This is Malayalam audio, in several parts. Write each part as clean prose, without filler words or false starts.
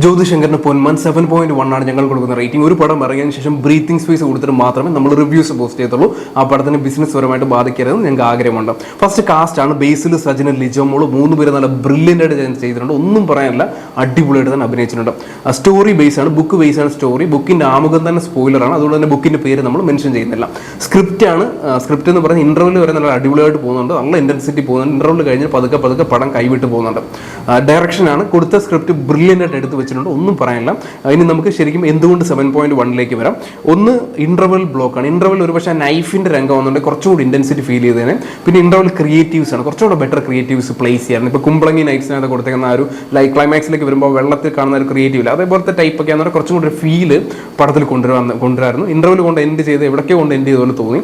ജ്യോതിശങ്കറിന് പൊന്മാൻ 7.1 ആണ് ഞങ്ങൾ കൊടുക്കുന്ന റേറ്റിംഗ്. ഒരു പടം ഇറങ്ങിയതിന് ശേഷം ബ്രീത്തിങ് സ്പേസ് കൊടുത്തിട്ട് മാത്രമേ നമ്മൾ റിവ്യൂസ് പോസ്റ്റ് ചെയ്യത്തുള്ളൂ. ആ പടത്തിന് ബിസിനസ് പരമായിട്ട് ബാധിക്കരുതെന്ന് ഞങ്ങൾക്ക് ആഗ്രഹമുണ്ട്. ഫസ്റ്റ് കാസ്റ്റ് ആണ്. ബേസിൽ, സജിന്, ലിജോമോള് 3 പേര് നല്ല ബ്രില്യൻ്റ് ആയിട്ട് ചെയ്തിട്ടുണ്ട്. ഒന്നും പറയാനില്ല, അടിപൊളിയായിട്ട് തന്നെ അഭിനയിച്ചിട്ടുണ്ട്. സ്റ്റോറി ബേസ് ആണ്, ബുക്ക് ബേസ് ആണ് സ്റ്റോറി. ബുക്കിന്റെ ആമുഖം തന്നെ സ്പോയിലറാണ്, അതുകൊണ്ട് തന്നെ ബുക്കിന്റെ പേര് നമ്മൾ മെൻഷൻ ചെയ്യുന്നില്ല. സ്ക്രിപ്റ്റ് ആണ്. സ്ക്രിപ്റ്റ് എന്ന് പറഞ്ഞാൽ ഇന്റർവെൽ വരെ നല്ല അടിപൊളിയായിട്ട് പോകുന്നുണ്ട്, നല്ല ഇന്റൻസിറ്റി പോകുന്നുണ്ട്. ഇന്റർവെൽ കഴിഞ്ഞ് പതുക്കെ പതുക്കെ പടം കൈവിട്ട് പോകുന്നുണ്ട്. ഡയറക്ഷൻ ആണ്. കൊടുത്ത സ്ക്രിപ്റ്റ് ബ്രില്യൻ്റ് ആയിട്ട് എടുത്ത് വെച്ചിട്ടുണ്ട്, ഒന്നും പറയാനില്ല. ഇനി നമുക്ക് ശരിക്കും എന്തുകൊണ്ട് 7.1 വരാം. ഒന്ന് ഇന്റർവെൽ ബ്ലോക്ക് ആണ്. ഇന്റർവെൽ ഒരു പക്ഷേ നൈഫിന്റെ രംഗം വന്നുണ്ടെങ്കിൽ കുറച്ചും കൂടി ഇന്റൻസിറ്റി ഫീൽ ചെയ്തതിന്. പിന്നെ ഇന്റർവെൽ ക്രിയേറ്റീവ്സ് ആണ്, കുറച്ചുകൂടെ ബെറ്റർ ക്രിയേറ്റീവ്സ് പ്ലേസ് ചെയ്യാറുണ്ട്. ഇപ്പോൾ കുമ്പളങ്ങി നൈറ്റ്സിനകത്ത് കൊടുത്തേക്കുന്ന ആ ഒരു ക്ലൈമാക്സിലേക്ക് വരുമ്പോൾ വെള്ളത്തിൽ കാണുന്ന ഒരു ക്രിയേറ്റീവ് ഇല്ല, അതേപോലത്തെ ടൈപ്പ് ഒക്കെ ആണെന്ന് കുറച്ചും കൂടി ഒരു ഫീല് പടത്തിൽ കൊണ്ടുവരായിരുന്നു. ഇന്റർവെൽ കൊണ്ട് എൻഡ് ചെയ്ത് എവിടേക്കോ കൊണ്ട് എൻഡ് ചെയ്തതുപോലെ തോന്നി.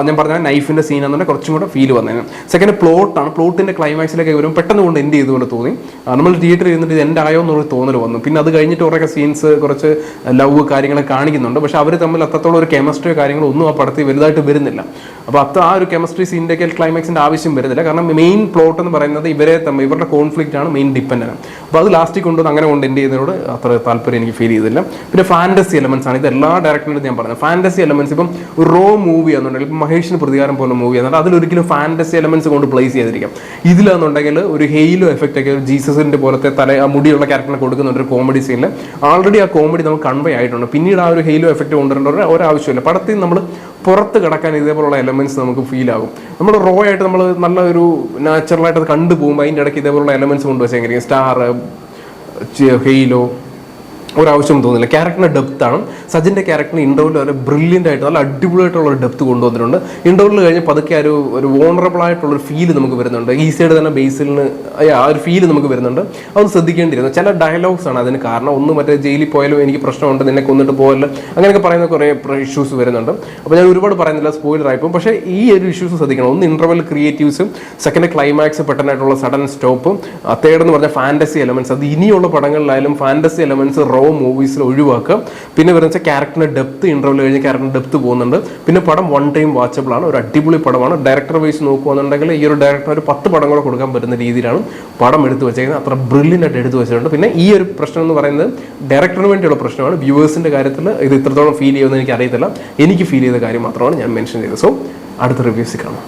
ഞാൻ പറഞ്ഞ നൈഫിന്റെ സീൻ എന്നുണ്ടെങ്കിൽ കുറച്ചും കൂടെ ഫീൽ വന്നതിന്. സെക്കൻഡ് പ്ലോട്ടാണ്. പ്ലോട്ടിന്റെ ക്ലൈമാക്സിലേക്ക് വരുമ്പോൾ പെട്ടെന്ന് കൊണ്ട് എൻഡ് ചെയ്തതുപോലെ തോന്നി. നമ്മൾ തിയേറ്ററിൽ ഇരുന്നിട്ട് എൻഡ് ആയോ എന്നുള്ള തോന്നൽ വന്നു. പിന്നെ അത് കഴിഞ്ഞിട്ട് കുറേ സീൻസ്, കുറച്ച് ലവ് കാര്യങ്ങളെ കാണിക്കുന്നുണ്ട്. പക്ഷെ അവർ തമ്മിൽ അത്രത്തോളം ഒരു കെമിസ്ട്രിയോ കാര്യങ്ങളോ ഒന്നും ആ പടത്തിൽ വലുതായിട്ട് വരുന്നില്ല. അപ്പോൾ ആ ഒരു കെമിസ്ട്രി സീൻ്റെ ഒക്കെ ക്ലൈമാക്സിന്റെ ആവശ്യം വരുന്നില്ല. കാരണം മെയിൻ പ്ലോട്ട് എന്ന് പറയുന്നത് ഇവരുടെ കോൺഫ്ലിക്റ്റ് ആണ്, മെയിൻ ഡിപ്പെൻഡ് ആണ്. അപ്പോൾ അത് ലാസ്റ്റിൽ കൊണ്ടുവന്ന് അങ്ങനെ കൊണ്ട് എൻഡ് ചെയ്യുന്നതിനോട് അത്ര താല്പര്യം എനിക്ക് ഫീൽ ചെയ്തില്ല. പിന്നെ ഫാന്റസി എലമെന്റ്സ് ആണ്. ഇത് എല്ലാ ഡയറക്ടറിനും ഞാൻ പറഞ്ഞത് ഫാന്റസി എലമെന്റ്സ്. ഇപ്പം ഒരു റോ മൂവി ആണെന്നുണ്ടെങ്കിൽ, ഇപ്പം മഹേഷിന് പ്രതികാരം പോലെ മൂവി ആണെന്നുണ്ട്, അതിലൊരിക്കലും ഫാന്റസി എലമെന്റ്സ് കൊണ്ട് പ്ലേസ് ചെയ്തിരിക്കാം. ഇതിലാണെന്നുണ്ടെങ്കിൽ ഒരു ഹെയിലോ എഫക്റ്റ് ഒക്കെ, ഒരു ജീസസിന്റെ പോലത്തെ മുടിയുള്ള ക്യാരക്ടറിനെ കൊടുക്കുന്നുണ്ട് ഒരു കോമഡി സീനിൽ. ആൾറെഡി ആ കോമഡി നമുക്ക് കൺവേ ആയിട്ടുണ്ട്. പിന്നീട് ആ ഒരു ഹെയിലോ എഫക്റ്റ് കൊണ്ടുവരേണ്ട ഒരാവശ്യമില്ല. പടത്തിൽ നമ്മൾ പുറത്ത് കിടക്കാൻ ഇതേപോലുള്ള എലമെന്റ്സ് നമുക്ക് ഫീൽ ആകും. നമ്മൾ റോ ആയിട്ട് നമ്മൾ നല്ല ഒരു നാച്ചുറലായിട്ട് അത് കണ്ടുപോകുമ്പോൾ അതിൻ്റെ ഇടയ്ക്ക് ഇതേപോലുള്ള എലമെന്റ്സ് കൊണ്ടുവച്ചാൽ സ്റ്റാർ, ഹെയിലോ ഒരാവശ്യം തോന്നില്ല. ക്യാരക്ടറിന്റെ ഡെപ്ത് ആണ്. സജിന്റെ ക്യാരക്ടറിന് ഇന്റർവ്യൂവിൽ വരെ ബ്രില്യൻ്റ് ആയിട്ട് നല്ല അടിപൊളിയായിട്ടുള്ള ഒരു ഡെപ്ത് കൊണ്ടുവന്നിട്ടുണ്ട്. ഇന്റർവ്യൂവിൽ കഴിഞ്ഞ് പതുക്കെ ഒരു വോണറബിൾ ആയിട്ടുള്ള ഒരു ഫീല് നമുക്ക് വരുന്നുണ്ട്. ഈസിയായിട്ട് തന്നെ ബേസിലിന് ആ ഒരു ഫീല് നമുക്ക് വരുന്നുണ്ട്. അത് ശ്രദ്ധിക്കേണ്ടിയിരുന്നു. ചില ഡയലോഗ്സ് ആണ് അതിന് കാരണം. ഒന്ന് മറ്റേ ജയിലിൽ പോയാലും എനിക്ക് പ്രശ്നമുണ്ട്, നിന്നെ കൊന്നിട്ട് പോകല്ലോ, അങ്ങനെയൊക്കെ പറയുന്ന കുറേ ഇഷ്യൂസ് വരുന്നുണ്ട്. അപ്പോൾ ഞാൻ ഒരുപാട് പറയുന്നില്ല, സ്പോയിലർ ആയിപ്പോൾ. പക്ഷേ ഈ ഒരു ഇഷ്യൂസ് ശ്രദ്ധിക്കണം. ഒന്ന് ഇന്റർവെൽ ക്രിയേറ്റീവ്സും, സെക്കൻഡ് ക്ലൈമാക്സ് പെട്ടെന്നായിട്ടുള്ള സഡൻ സ്റ്റോപ്പും, തേർഡ് എന്ന് പറഞ്ഞ ഫാന്റസി എലമെന്റ്സ്. അത് ഇനിയുള്ള പടങ്ങളിലായാലും ഫാന്റസി എലമെന്റ്സ് റോ മൂവീസിൽ ഒഴിവാക്കുക. പിന്നെ വരുന്ന ക്യാരക്ടറിന്റെ ഡെപ്ത്, ഇന്റർവെൽ കഴിഞ്ഞ് ക്യാരക്ടറിന്റെ ഡെപ്ത് പോകുന്നുണ്ട്. പിന്നെ പടം 1 ടൈം വാച്ചബിൾ ആണ്, ഒരു അടിപൊളി പടമാണ്. ഡയറക്ടർ വൈസ് നോക്കുകയാണെന്നുണ്ടെങ്കിൽ ഈ ഒരു ഡയറക്ടർ ഒരു 10 പടം കൂടെ കൊടുക്കാൻ പറ്റുന്ന രീതിയിലാണ് പടം എടുത്തു വെച്ചേക്കുന്നത്. അത്ര ബ്രില്യൻ്റ് ആയിട്ട് എടുത്തു വെച്ചിട്ടുണ്ട്. പിന്നെ ഈ ഒരു പ്രശ്നം എന്ന് പറയുന്നത് ഡയറക്ടറിന് വേണ്ടിയുള്ള പ്രശ്നമാണ്. വ്യൂവേഴ്സിന്റെ കാര്യത്തിൽ ഇത് ഇത്രത്തോളം ഫീൽ ചെയ്യുമെന്ന് എനിക്ക് അറിയത്തില്ല. എനിക്ക് ഫീൽ ചെയ്ത കാര്യം മാത്രമാണ് ഞാൻ മെൻഷൻ ചെയ്തത്. സോ അടുത്ത റിവ്യൂസിൽ കാണാം.